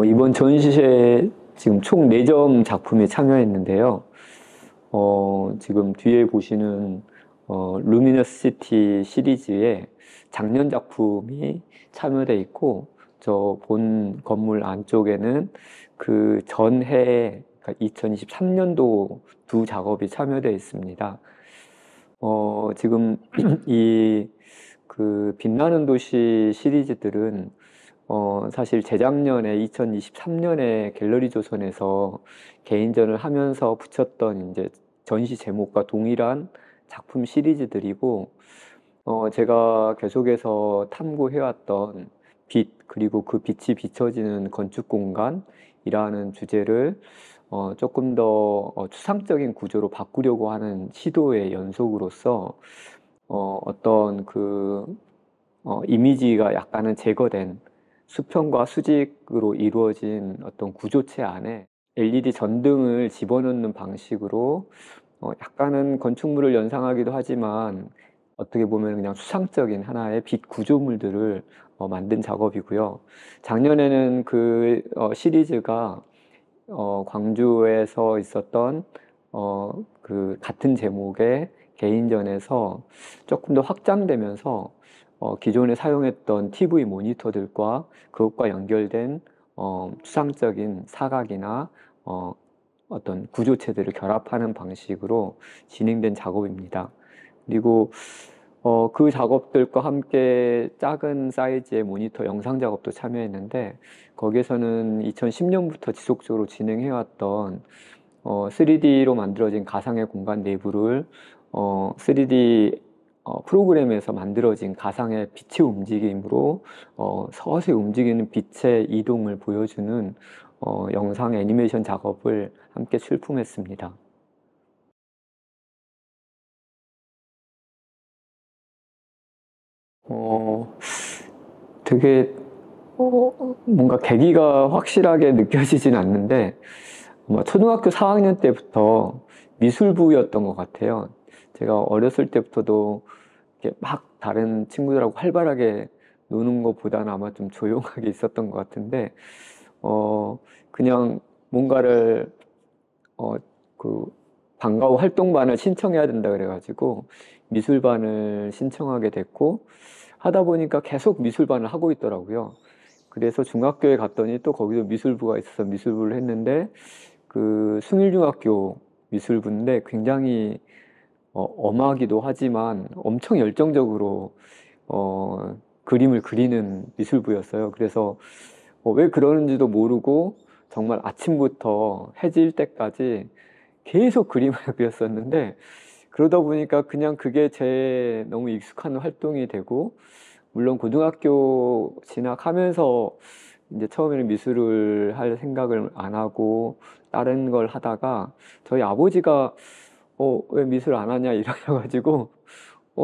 이번 전시회에 지금 총 4점 작품에 참여했는데요. 지금 뒤에 보시는 루미너스 시티 시리즈의 작년 작품이 참여돼 있고, 저 본 건물 안쪽에는 그 전해, 그러니까 2023년도 두 작업이 참여되어 있습니다. 지금 이 그 빛나는 도시 시리즈들은 사실 재작년에 2023년에 갤러리 조선에서 개인전을 하면서 붙였던 이제 전시 제목과 동일한 작품 시리즈들이고, 제가 계속해서 탐구해왔던 빛, 그리고 그 빛이 비춰지는 건축 공간이라는 주제를 조금 더 추상적인 구조로 바꾸려고 하는 시도의 연속으로서 어떤 이미지가 약간은 제거된 수평과 수직으로 이루어진 어떤 구조체 안에 LED 전등을 집어넣는 방식으로 약간은 건축물을 연상하기도 하지만 어떻게 보면 그냥 수상적인 하나의 빛 구조물들을 만든 작업이고요. 작년에는 시리즈가 광주에서 있었던 그 같은 제목의 개인전에서 조금 더 확장되면서 기존에 사용했던 TV 모니터들과 그것과 연결된 추상적인 사각이나 어떤 구조체들을 결합하는 방식으로 진행된 작업입니다. 그리고 그 작업들과 함께 작은 사이즈의 모니터 영상 작업도 참여했는데, 거기에서는 2010년부터 지속적으로 진행해왔던 3D로 만들어진 가상의 공간 내부를 3D 프로그램에서 만들어진 가상의 빛의 움직임으로 서서히 움직이는 빛의 이동을 보여주는 영상 애니메이션 작업을 함께 출품했습니다. 어, 되게 뭔가 계기가 확실하게 느껴지진 않는데, 아마 초등학교 4학년 때부터 미술부였던 것 같아요. 제가 어렸을 때부터도 이렇게 막 다른 친구들하고 활발하게 노는 것보다는 아마 좀 조용하게 있었던 것 같은데, 그냥 뭔가를, 어, 그, 방과후 활동반을 신청해야 된다 그래가지고, 미술반을 신청하게 됐고, 하다 보니까 계속 미술반을 하고 있더라고요. 그래서 중학교에 갔더니 또 거기도 미술부가 있어서 미술부를 했는데, 그 숭일중학교 미술부인데 굉장히 엄하기도 하지만 엄청 열정적으로 그림을 그리는 미술부였어요. 그래서 왜 그러는지도 모르고 정말 아침부터 해질 때까지 계속 그림을 그렸었는데, 그러다 보니까 그냥 그게 제 너무 익숙한 활동이 되고, 물론 고등학교 진학하면서 이제 처음에는 미술을 할 생각을 안 하고 다른 걸 하다가 저희 아버지가 왜 미술 안 하냐 이러셔가지고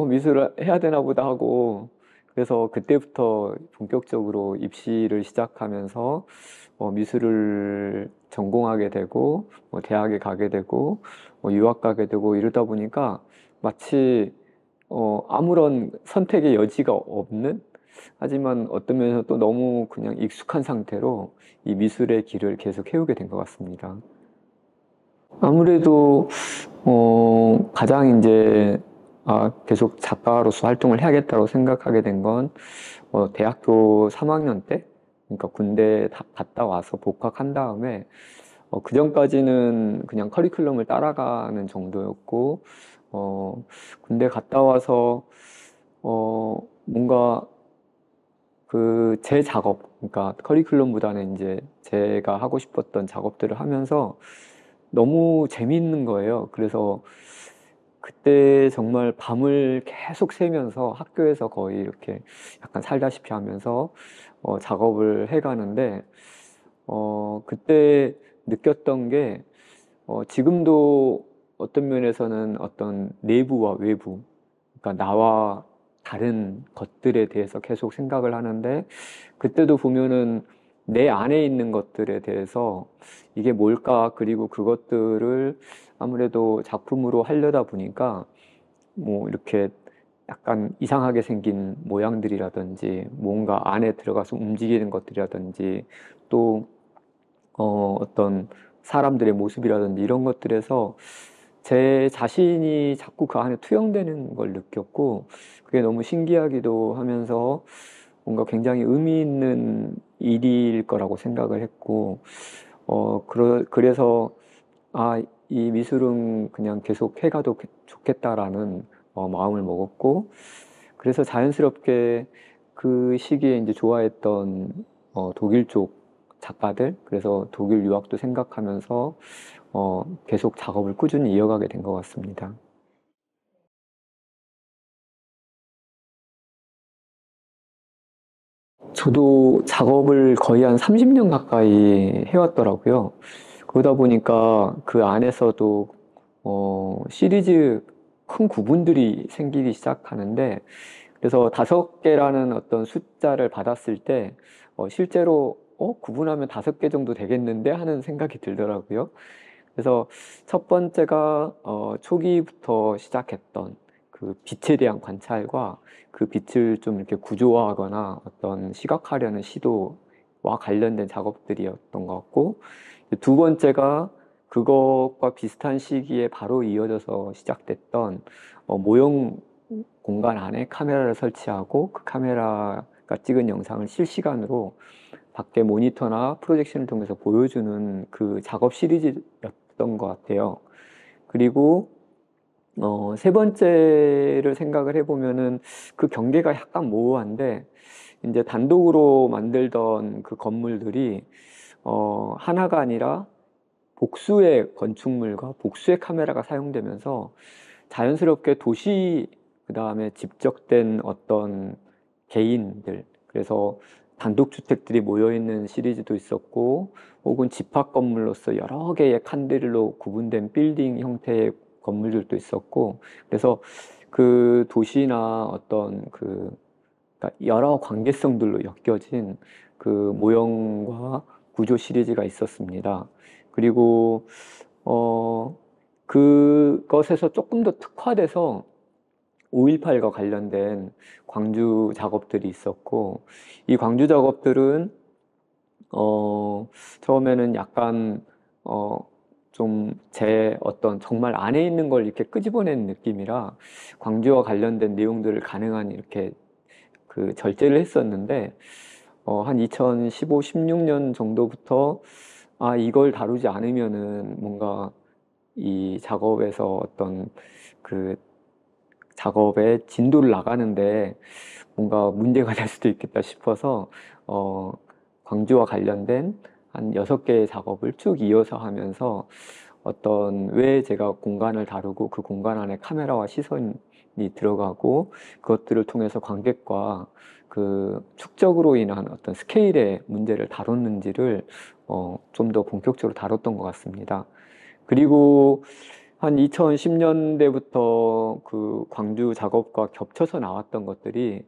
미술을 해야 되나 보다 하고, 그래서 그때부터 본격적으로 입시를 시작하면서 미술을 전공하게 되고 대학에 가게 되고 유학 가게 되고 이러다 보니까 마치 아무런 선택의 여지가 없는, 하지만 어떤 면에서 또 너무 그냥 익숙한 상태로 이 미술의 길을 계속 해오게 된 것 같습니다. 아무래도 가장 이제 계속 작가로서 활동을 해야겠다고 생각하게 된 건 대학교 3학년 때, 그러니까 군대 다 갔다 와서 복학한 다음에 그 전까지는 그냥 커리큘럼을 따라가는 정도였고, 군대 갔다 와서 뭔가 제 작업, 그러니까 커리큘럼보다는 이제 제가 하고 싶었던 작업들을 하면서 너무 재미있는 거예요. 그래서 그때 정말 밤을 계속 새면서 학교에서 거의 이렇게 약간 살다시피 하면서 작업을 해가는데, 그때 느꼈던 게 지금도 어떤 면에서는 어떤 내부와 외부, 그러니까 나와 다른 것들에 대해서 계속 생각을 하는데, 그때도 보면은 내 안에 있는 것들에 대해서 이게 뭘까, 그리고 그것들을 아무래도 작품으로 하려다 보니까 뭐 이렇게 약간 이상하게 생긴 모양들이라든지 뭔가 안에 들어가서 움직이는 것들이라든지 또 어떤 사람들의 모습이라든지 이런 것들에서 제 자신이 자꾸 그 안에 투영되는 걸 느꼈고 그게 너무 신기하기도 하면서 뭔가 굉장히 의미 있는 일일 거라고 생각을 했고 그래서 이 미술은 그냥 계속 해가도 좋겠다라는 마음을 먹었고 그래서 자연스럽게 그 시기에 이제 좋아했던 독일 쪽 작가들 그래서 독일 유학도 생각하면서 계속 작업을 꾸준히 이어가게 된 것 같습니다. 저도 작업을 거의 한 30년 가까이 해왔더라고요. 그러다 보니까 그 안에서도 시리즈 큰 구분들이 생기기 시작하는데 그래서 5개라는 어떤 숫자를 받았을 때 실제로 구분하면 5개 정도 되겠는데 하는 생각이 들더라고요. 그래서 첫 번째가 초기부터 시작했던 그 빛에 대한 관찰과 그 빛을 좀 이렇게 구조화하거나 어떤 시각화하려는 시도와 관련된 작업들이었던 것 같고 두 번째가 그것과 비슷한 시기에 바로 이어져서 시작됐던 모형 공간 안에 카메라를 설치하고 그 카메라가 찍은 영상을 실시간으로 밖에 모니터나 프로젝션을 통해서 보여주는 그 작업 시리즈였던 것 같아요. 그리고 세 번째를 생각을 해보면은 그 경계가 약간 모호한데 이제 단독으로 만들던 그 건물들이 하나가 아니라 복수의 건축물과 복수의 카메라가 사용되면서 자연스럽게 도시 그다음에 집적된 어떤 개인들 그래서 단독주택들이 모여있는 시리즈도 있었고 혹은 집합 건물로서 여러 개의 칸들로 구분된 빌딩 형태의 건물들도 있었고 그래서 그 도시나 어떤 그러니까 여러 관계성들로 엮여진 그 모형과 구조 시리즈가 있었습니다. 그리고 그것에서 조금 더 특화돼서 5.18과 관련된 광주 작업들이 있었고 이 광주 작업들은 처음에는 약간 좀 제 어떤 정말 안에 있는 걸 이렇게 끄집어낸 느낌이라 광주와 관련된 내용들을 가능한 이렇게 그 절제를 했었는데 한 2015, 16년 정도부터 이걸 다루지 않으면은 뭔가 이 작업에서 어떤 그 작업의 진도를 나가는데 뭔가 문제가 될 수도 있겠다 싶어서 광주와 관련된 한 6개의 작업을 쭉 이어서 하면서 어떤 왜 제가 공간을 다루고 그 공간 안에 카메라와 시선이 들어가고 그것들을 통해서 관객과 그 축적으로 인한 어떤 스케일의 문제를 다뤘는지를 좀 더 본격적으로 다뤘던 것 같습니다. 그리고 한 2010년대부터 그 광주 작업과 겹쳐서 나왔던 것들이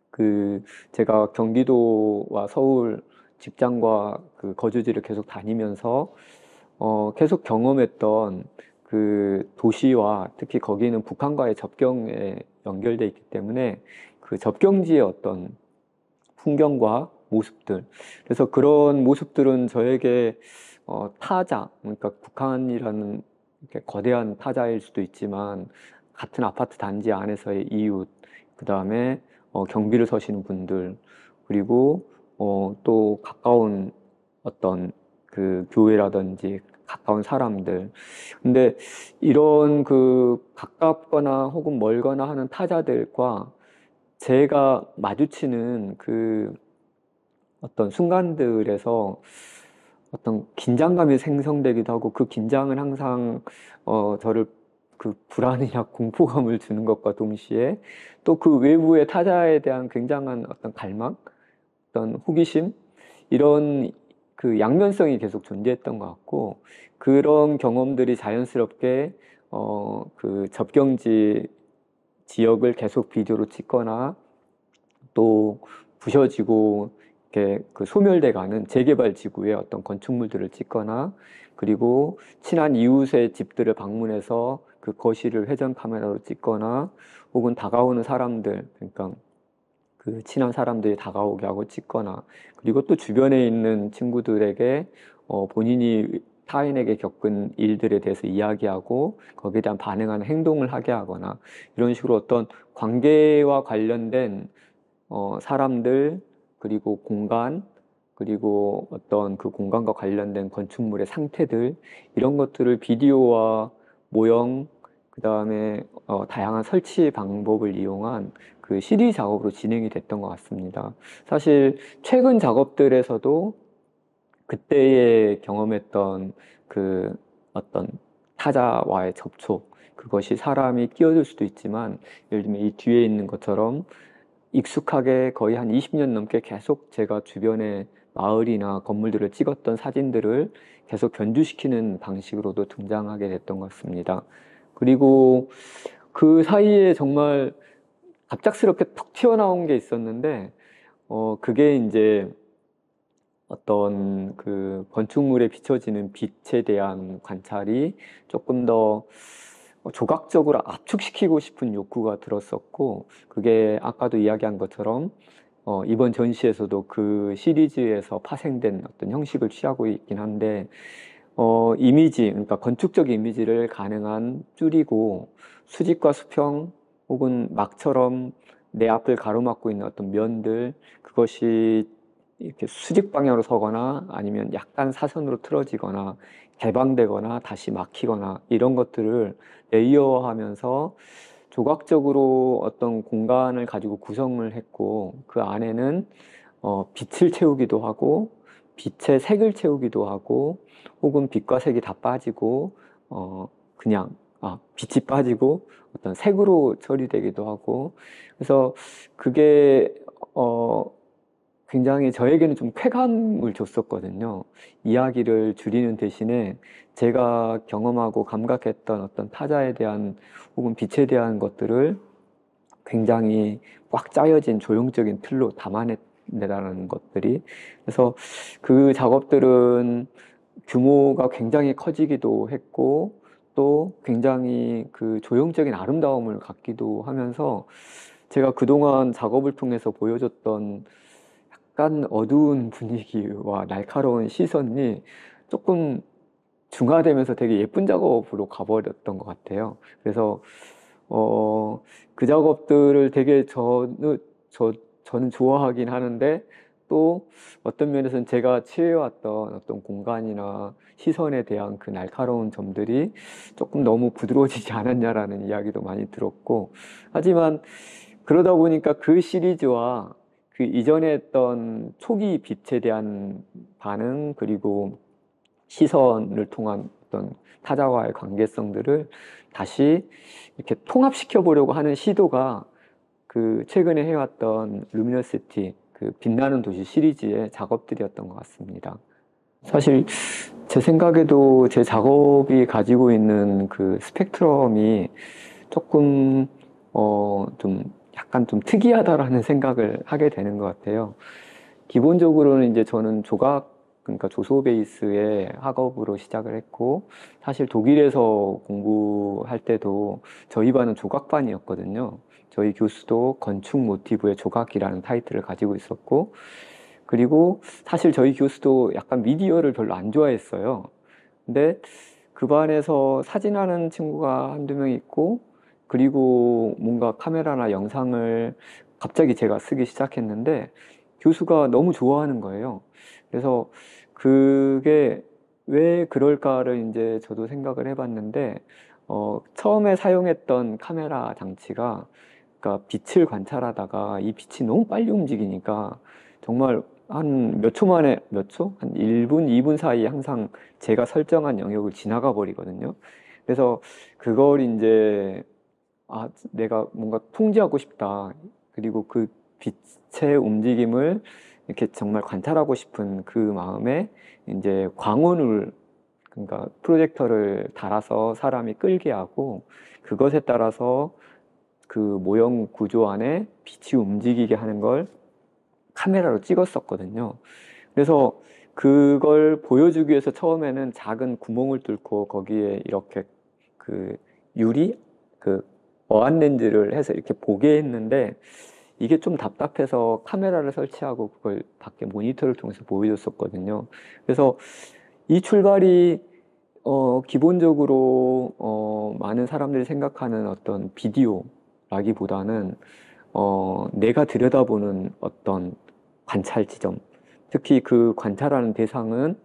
그 제가 경기도와 서울 직장과 그 거주지를 계속 다니면서 계속 경험했던 그 도시와 특히 거기는 북한과의 접경에 연결돼 있기 때문에 그 접경지의 어떤 풍경과 모습들 그래서 그런 모습들은 저에게 타자 그러니까 북한이라는 이렇게 거대한 타자일 수도 있지만 같은 아파트 단지 안에서의 이웃 그 다음에 경비를 서시는 분들 그리고 또 가까운 어떤 그 교회라든지 가까운 사람들 근데 이런 그 가깝거나 혹은 멀거나 하는 타자들과 제가 마주치는 그 어떤 순간들에서 어떤 긴장감이 생성되기도 하고 그 긴장은 항상 저를 그 불안이나 공포감을 주는 것과 동시에 또 그 외부의 타자에 대한 굉장한 어떤 갈망, 어떤 호기심 이런 그 양면성이 계속 존재했던 것 같고 그런 경험들이 자연스럽게 그 접경지 지역을 계속 비디오로 찍거나 또 부셔지고 이렇게 그 소멸돼가는 재개발 지구의 어떤 건축물들을 찍거나 그리고 친한 이웃의 집들을 방문해서 그 거실을 회전 카메라로 찍거나 혹은 다가오는 사람들 그러니까 그 친한 사람들이 다가오게 하고 찍거나, 그리고 또 주변에 있는 친구들에게 본인이 타인에게 겪은 일들에 대해서 이야기하고 거기에 대한 반응하는 행동을 하게 하거나, 이런 식으로 어떤 관계와 관련된 사람들, 그리고 공간, 그리고 어떤 그 공간과 관련된 건축물의 상태들, 이런 것들을 비디오와 모형, 그 다음에 다양한 설치 방법을 이용한 그 CD 작업으로 진행이 됐던 것 같습니다. 사실 최근 작업들에서도 그때에 경험했던 그 어떤 타자와의 접촉, 그것이 사람이 끼어들 수도 있지만, 예를 들면 이 뒤에 있는 것처럼 익숙하게 거의 한 20년 넘게 계속 제가 주변의 마을이나 건물들을 찍었던 사진들을 계속 견주시키는 방식으로도 등장하게 됐던 것 같습니다. 그리고 그 사이에 정말 갑작스럽게 툭 튀어나온 게 있었는데, 그게 이제 어떤 그 건축물에 비춰지는 빛에 대한 관찰이 조금 더 조각적으로 압축시키고 싶은 욕구가 들었었고, 그게 아까도 이야기한 것처럼 이번 전시에서도 그 시리즈에서 파생된 어떤 형식을 취하고 있긴 한데, 이미지, 그러니까 건축적 이미지를 가능한 줄이고 수직과 수평 혹은 막처럼 내 앞을 가로막고 있는 어떤 면들, 그것이 이렇게 수직 방향으로 서거나 아니면 약간 사선으로 틀어지거나 개방되거나 다시 막히거나, 이런 것들을 레이어하면서 조각적으로 어떤 공간을 가지고 구성을 했고, 그 안에는 빛을 채우기도 하고 빛의 색을 채우기도 하고, 혹은 빛과 색이 다 빠지고 그냥 빛이 빠지고 어떤 색으로 처리되기도 하고, 그래서 그게 굉장히 저에게는 좀 쾌감을 줬었거든요. 이야기를 줄이는 대신에 제가 경험하고 감각했던 어떤 타자에 대한 혹은 빛에 대한 것들을 굉장히 꽉 짜여진 조형적인 틀로 담아낸다는 것들이, 그래서 그 작업들은 규모가 굉장히 커지기도 했고 또 굉장히 그 조형적인 아름다움을 갖기도 하면서, 제가 그동안 작업을 통해서 보여줬던 약간 어두운 분위기와 날카로운 시선이 조금 중화되면서 되게 예쁜 작업으로 가버렸던 것 같아요. 그래서 그 작업들을 되게 저는 좋아하긴 하는데, 또 어떤 면에서는 제가 취해왔던 어떤 공간이나 시선에 대한 그 날카로운 점들이 조금 너무 부드러워지지 않았냐라는 이야기도 많이 들었고, 하지만 그러다 보니까 그 시리즈와 그 이전에 했던 초기 빛에 대한 반응, 그리고 시선을 통한 어떤 타자와의 관계성들을 다시 이렇게 통합시켜 보려고 하는 시도가 그 최근에 해왔던 루미너시티, 그 빛나는 도시 시리즈의 작업들이었던 것 같습니다. 사실 제 생각에도 제 작업이 가지고 있는 그 스펙트럼이 조금 좀 약간 좀 특이하다라는 생각을 하게 되는 것 같아요. 기본적으로는 이제 저는 조각, 그러니까 조소 베이스의 학업으로 시작을 했고, 사실 독일에서 공부할 때도 저희 반은 조각반이었거든요. 저희 교수도 건축 모티브의 조각이라는 타이틀을 가지고 있었고, 그리고 사실 저희 교수도 약간 미디어를 별로 안 좋아했어요. 근데 그 반에서 사진하는 친구가 한두 명 있고, 그리고 뭔가 카메라나 영상을 갑자기 제가 쓰기 시작했는데 교수가 너무 좋아하는 거예요. 그래서 그게 왜 그럴까를 이제 저도 생각을 해봤는데, 처음에 사용했던 카메라 장치가, 그러니까 빛을 관찰하다가 이 빛이 너무 빨리 움직이니까 정말 한 몇 초 만에, 몇 초? 한 1분, 2분 사이에 항상 제가 설정한 영역을 지나가 버리거든요. 그래서 그걸 이제 내가 뭔가 통제하고 싶다. 그리고 그 빛의 움직임을 이렇게 정말 관찰하고 싶은 그 마음에 이제 광원을, 그러니까 프로젝터를 달아서 사람이 끌게 하고, 그것에 따라서 그 모형 구조 안에 빛이 움직이게 하는 걸 카메라로 찍었었거든요. 그래서 그걸 보여주기 위해서 처음에는 작은 구멍을 뚫고 거기에 이렇게 그 유리, 그 어안 렌즈를 해서 이렇게 보게 했는데, 이게 좀 답답해서 카메라를 설치하고 그걸 밖에 모니터를 통해서 보여줬었거든요. 그래서 이 출발이 기본적으로 많은 사람들이 생각하는 어떤 비디오라기보다는 내가 들여다보는 어떤 관찰 지점, 특히 그 관찰하는 대상은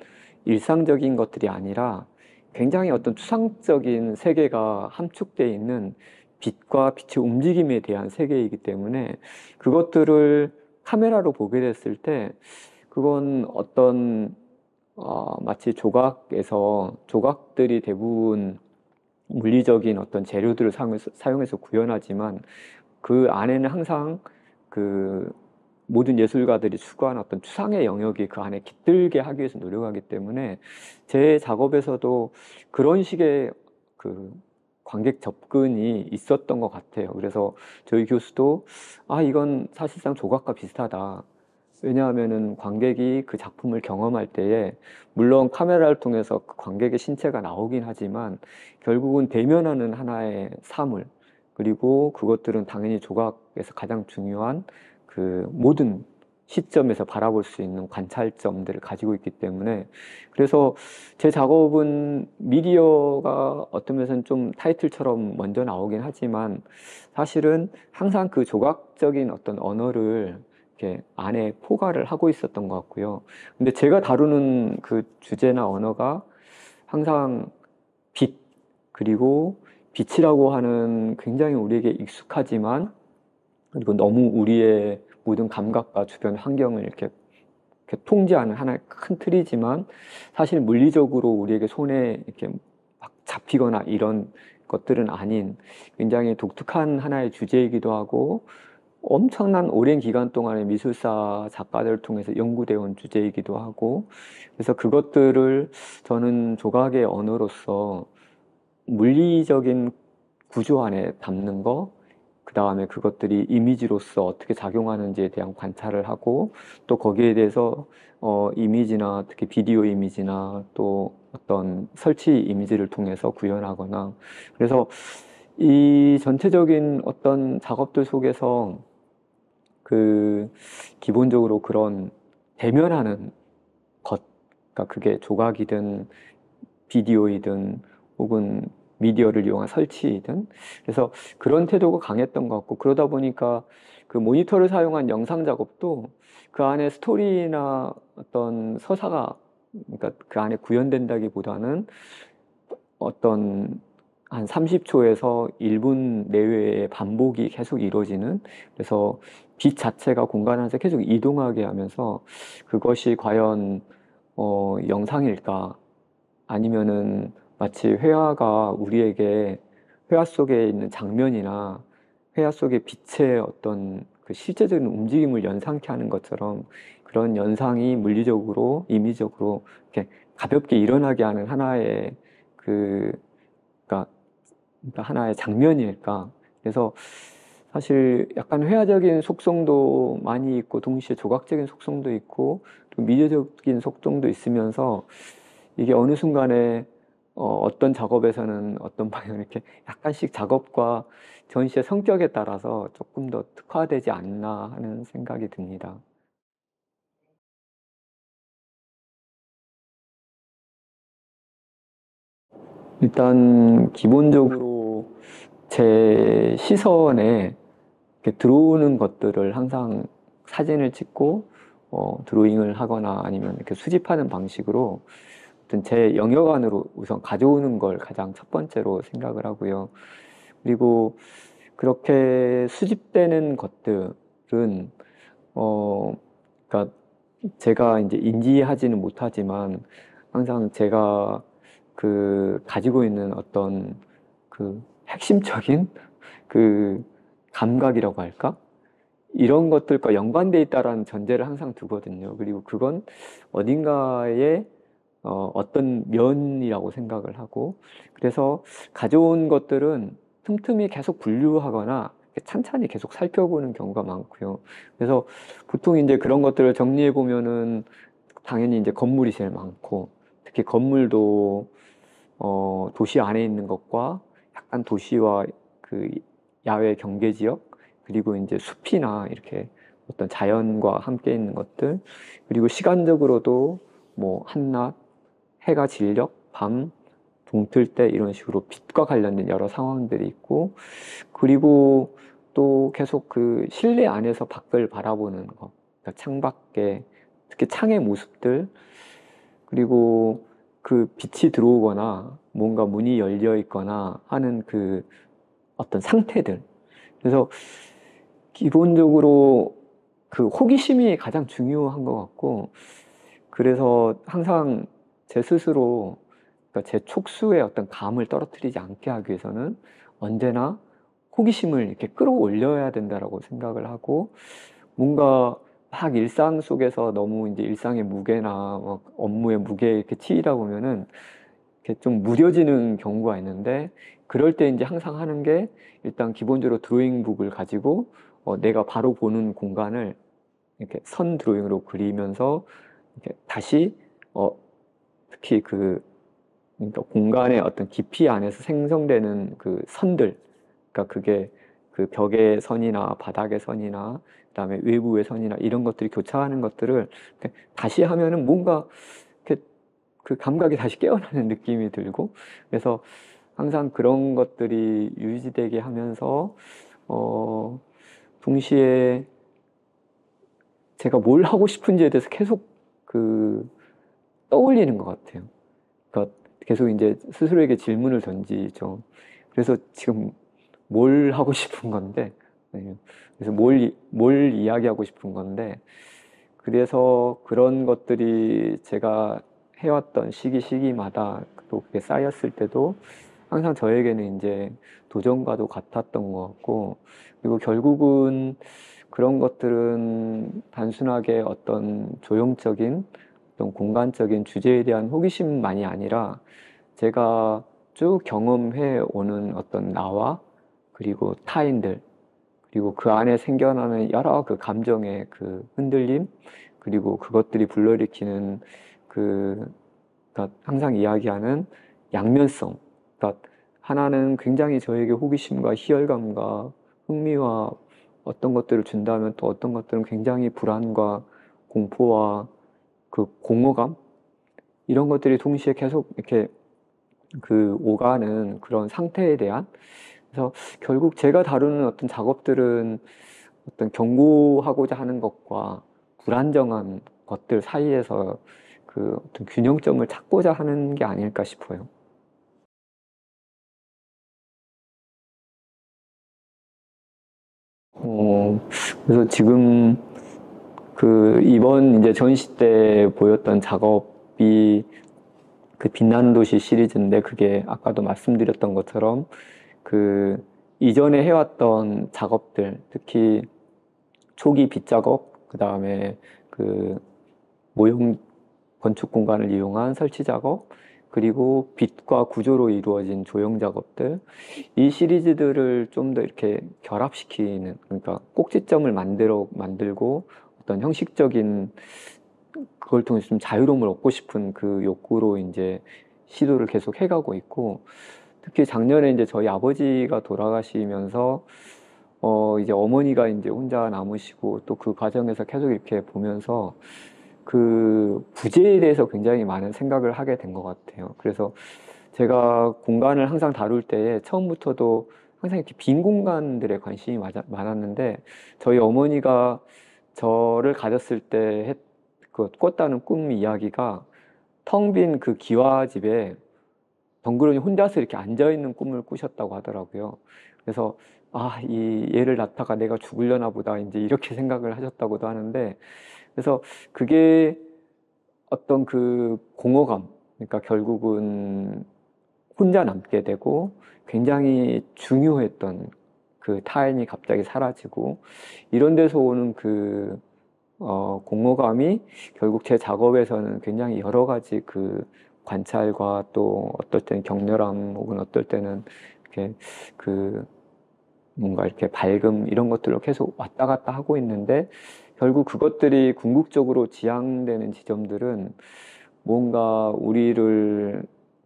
일상적인 것들이 아니라 굉장히 어떤 추상적인 세계가 함축되어 있는 빛과 빛의 움직임에 대한 세계이기 때문에 그것들을 카메라로 보게 됐을 때 그건 어떤 마치 조각에서 조각들이 대부분 물리적인 어떤 재료들을 사용해서 구현하지만 그 안에는 항상 그 모든 예술가들이 추구하는 어떤 추상의 영역이 그 안에 깃들게 하기 위해서 노력하기 때문에 제 작업에서도 그런 식의 그 관객 접근이 있었던 것 같아요. 그래서 저희 교수도 이건 사실상 조각과 비슷하다. 왜냐하면은 관객이 그 작품을 경험할 때에 물론 카메라를 통해서 그 관객의 신체가 나오긴 하지만 결국은 대면하는 하나의 사물 그리고 그것들은 당연히 조각에서 가장 중요한 그 모든 시점에서 바라볼 수 있는 관찰점들을 가지고 있기 때문에 그래서 제 작업은 미디어가 어떤 면에서는 좀 타이틀처럼 먼저 나오긴 하지만 사실은 항상 그 조각적인 어떤 언어를 이렇게 안에 포괄을 하고 있었던 것 같고요. 근데 제가 다루는 그 주제나 언어가 항상 빛, 그리고 빛이라고 하는 굉장히 우리에게 익숙하지만 그리고 너무 우리의 모든 감각과 주변 환경을 이렇게 통제하는 하나의 큰 틀이지만 사실 물리적으로 우리에게 손에 이렇게 막 잡히거나 이런 것들은 아닌 굉장히 독특한 하나의 주제이기도 하고 엄청난 오랜 기간 동안에 미술사 작가들을 통해서 연구되어 온 주제이기도 하고 그래서 그것들을 저는 조각의 언어로서 물리적인 구조 안에 담는 거, 그 다음에 그것들이 이미지로서 어떻게 작용하는지에 대한 관찰을 하고 또 거기에 대해서 이미지나 특히 비디오 이미지나 또 어떤 설치 이미지를 통해서 구현하거나 그래서 이 전체적인 어떤 작업들 속에서 그 기본적으로 그런 대면하는 것, 그러니까 그게 조각이든 비디오이든 혹은 미디어를 이용한 설치이든 그래서 그런 태도가 강했던 것 같고 그러다 보니까 그 모니터를 사용한 영상 작업도 그 안에 스토리나 어떤 서사가 그러니까 그 안에 구현된다기보다는 어떤 한 30초에서 1분 내외의 반복이 계속 이루어지는 그래서 빛 자체가 공간 안에서 계속 이동하게 하면서 그것이 과연 영상일까 아니면은 마치 회화가 우리에게 회화 속에 있는 장면이나 회화 속의 빛의 어떤 그 실제적인 움직임을 연상케 하는 것처럼 그런 연상이 물리적으로, 임의적으로 이렇게 가볍게 일어나게 하는 하나의 그, 그러니까 하나의 장면일까. 그래서 사실 약간 회화적인 속성도 많이 있고 동시에 조각적인 속성도 있고 또 미디어적인 속성도 있으면서 이게 어느 순간에 어떤 작업에서는 어떤 방향 이렇게 약간씩 작업과 전시의 성격에 따라서 조금 더 특화되지 않나 하는 생각이 듭니다. 일단 기본적으로 제 시선에 이렇게 들어오는 것들을 항상 사진을 찍고 드로잉을 하거나 아니면 이렇게 수집하는 방식으로 어떤 제 영역 안으로 우선 가져오는 걸 가장 첫 번째로 생각을 하고요. 그리고 그렇게 수집되는 것들은 그러니까 제가 이제 인지하지는 못하지만 항상 제가 그 가지고 있는 어떤 그 핵심적인 그 감각이라고 할까? 이런 것들과 연관돼 있다라는 전제를 항상 두거든요. 그리고 그건 어딘가에 어떤 면이라고 생각을 하고 그래서 가져온 것들은 틈틈이 계속 분류하거나 찬찬히 계속 살펴보는 경우가 많고요. 그래서 보통 이제 그런 것들을 정리해 보면은 당연히 이제 건물이 제일 많고 특히 건물도 도시 안에 있는 것과 약간 도시와 그 야외 경계 지역 그리고 이제 숲이나 이렇게 어떤 자연과 함께 있는 것들, 그리고 시간적으로도 뭐 한낮, 해가 진력, 밤, 동틀 때 이런 식으로 빛과 관련된 여러 상황들이 있고, 그리고 또 계속 그 실내 안에서 밖을 바라보는 것, 그러니까 창밖에, 특히 창의 모습들, 그리고 그 빛이 들어오거나 뭔가 문이 열려 있거나 하는 그 어떤 상태들. 그래서 기본적으로 그 호기심이 가장 중요한 것 같고, 그래서 항상 제 스스로, 그러니까 제 촉수의 어떤 감을 떨어뜨리지 않게 하기 위해서는 언제나 호기심을 이렇게 끌어올려야 된다라고 생각을 하고, 뭔가 막 일상 속에서 너무 이제 일상의 무게나 업무의 무게에 이렇게 치이다 보면은 이렇게 좀 무뎌지는 경우가 있는데, 그럴 때 이제 항상 하는 게 일단 기본적으로 드로잉북을 가지고 내가 바로 보는 공간을 이렇게 선 드로잉으로 그리면서 이렇게 다시 특히 그러니까 공간의 어떤 깊이 안에서 생성되는 그 선들, 그러니까 그게 그 벽의 선이나 바닥의 선이나 그다음에 외부의 선이나 이런 것들이 교차하는 것들을 다시 하면은 뭔가 이렇게 그 감각이 다시 깨어나는 느낌이 들고, 그래서 항상 그런 것들이 유지되게 하면서 어 동시에 제가 뭘 하고 싶은지에 대해서 계속 그 떠올리는 것 같아요. 그러니까 계속 이제 스스로에게 질문을 던지죠. 그래서 지금 뭘 하고 싶은 건데, 네. 그래서 뭘 이야기하고 싶은 건데, 그래서 그런 것들이 제가 해왔던 시기마다 또 그게 쌓였을 때도 항상 저에게는 이제 도전과도 같았던 것 같고, 그리고 결국은 그런 것들은 단순하게 어떤 조형적인 어떤 공간적인 주제에 대한 호기심만이 아니라 제가 쭉 경험해 오는 어떤 나와 그리고 타인들, 그리고 그 안에 생겨나는 여러 그 감정의 그 흔들림, 그리고 그것들이 불러일으키는 그, 그러니까 항상 이야기하는 양면성. 그러니까 하나는 굉장히 저에게 호기심과 희열감과 흥미와 어떤 것들을 준다면 또 어떤 것들은 굉장히 불안과 공포와 그 공허감, 이런 것들이 동시에 계속 이렇게 그 오가는 그런 상태에 대한, 그래서 결국 제가 다루는 어떤 작업들은 어떤 경고하고자 하는 것과 불안정한 것들 사이에서 그 어떤 균형점을 찾고자 하는 게 아닐까 싶어요. 어, 그래서 지금 그 이번 이제 전시 때 보였던 작업이 그 빛나는 도시 시리즈인데, 그게 아까도 말씀드렸던 것처럼 그 이전에 해왔던 작업들, 특히 초기 빛 작업, 그 다음에 그 모형 건축 공간을 이용한 설치 작업, 그리고 빛과 구조로 이루어진 조형 작업들, 이 시리즈들을 좀 더 이렇게 결합시키는, 그러니까 꼭지점을 만들고 어떤 형식적인 그걸 통해서 좀 자유로움을 얻고 싶은 그 욕구로 이제 시도를 계속 해가고 있고, 특히 작년에 이제 저희 아버지가 돌아가시면서 이제 어머니가 이제 혼자 남으시고 또 그 과정에서 계속 이렇게 보면서 그 부재에 대해서 굉장히 많은 생각을 하게 된 것 같아요. 그래서 제가 공간을 항상 다룰 때에 처음부터도 항상 이렇게 빈 공간들에 관심이 많았는데, 저희 어머니가 저를 가졌을 때 그 꿨다는 꿈 이야기가 텅 빈 그 기와집에 덩그러니 혼자서 이렇게 앉아있는 꿈을 꾸셨다고 하더라고요. 그래서 이 얘를 낳다가 내가 죽으려나 보다 이제 이렇게 생각을 하셨다고도 하는데, 그래서 그게 어떤 그 공허감, 그러니까 결국은 혼자 남게 되고 굉장히 중요했던 그 타인이 갑자기 사라지고, 이런 데서 오는 그 공허감이 결국 제 작업에서는 굉장히 여러 가지 그 관찰과 또 어떨 때는 격렬함 혹은 어떨 때는 이렇게 그 뭔가 이렇게 밝음, 이런 것들로 계속 왔다 갔다 하고 있는데, 결국 그것들이 궁극적으로 지향되는 지점들은 뭔가 우리를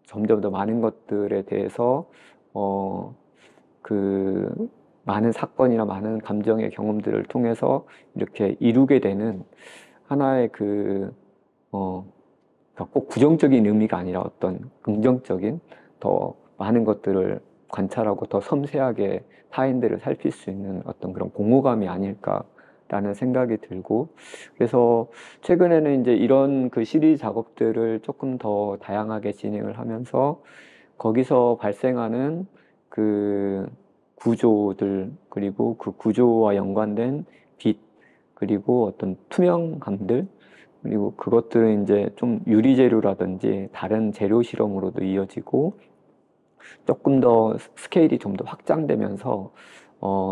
점점 더 많은 것들에 대해서 어, 그 많은 사건이나 많은 감정의 경험들을 통해서 이렇게 이루게 되는 하나의 그러니까 꼭 부정적인 의미가 아니라 어떤 긍정적인 더 많은 것들을 관찰하고 더 섬세하게 타인들을 살필 수 있는 어떤 그런 공허감이 아닐까라는 생각이 들고, 그래서 최근에는 이제 이런 그 시리즈 작업들을 조금 더 다양하게 진행을 하면서 거기서 발생하는 그 구조들, 그리고 그 구조와 연관된 빛, 그리고 어떤 투명감들, 그리고 그것들은 이제 좀 유리재료라든지 다른 재료 실험으로도 이어지고 조금 더 스케일이 좀 더 확장되면서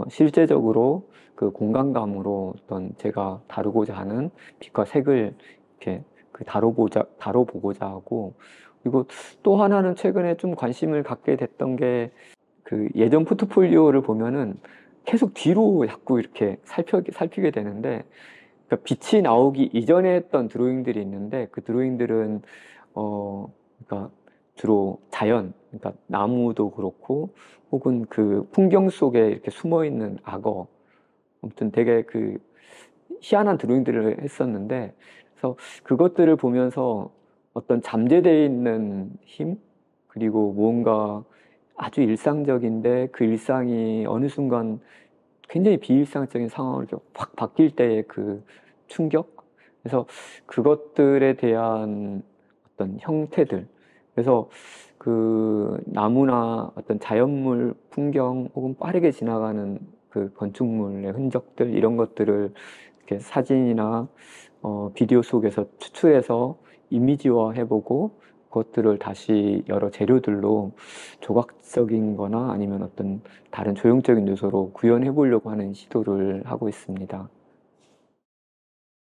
실제적으로 그 공간감으로 어떤 제가 다루고자 하는 빛과 색을 이렇게 다뤄보고자 하고, 그리고 또 하나는 최근에 좀 관심을 갖게 됐던 게 그 예전 포트폴리오를 보면은 계속 뒤로 자꾸 이렇게 살피게 되는데, 그러니까 빛이 나오기 이전에 했던 드로잉들이 있는데 그 드로잉들은 그러니까 주로 자연, 그러니까 나무도 그렇고 혹은 그 풍경 속에 이렇게 숨어 있는 악어, 아무튼 되게 그 희한한 드로잉들을 했었는데, 그래서 그것들을 보면서 어떤 잠재되어 있는 힘, 그리고 뭔가 아주 일상적인데 그 일상이 어느 순간 굉장히 비일상적인 상황으로 이렇게 확 바뀔 때의 그 충격? 그래서 그것들에 대한 어떤 형태들. 그래서 그 나무나 어떤 자연물, 풍경 혹은 빠르게 지나가는 그 건축물의 흔적들, 이런 것들을 이렇게 사진이나 비디오 속에서 추출해서 이미지화 해보고 그것들을 다시 여러 재료들로 조각적인 거나 아니면 어떤 다른 조형적인 요소로 구현해 보려고 하는 시도를 하고 있습니다.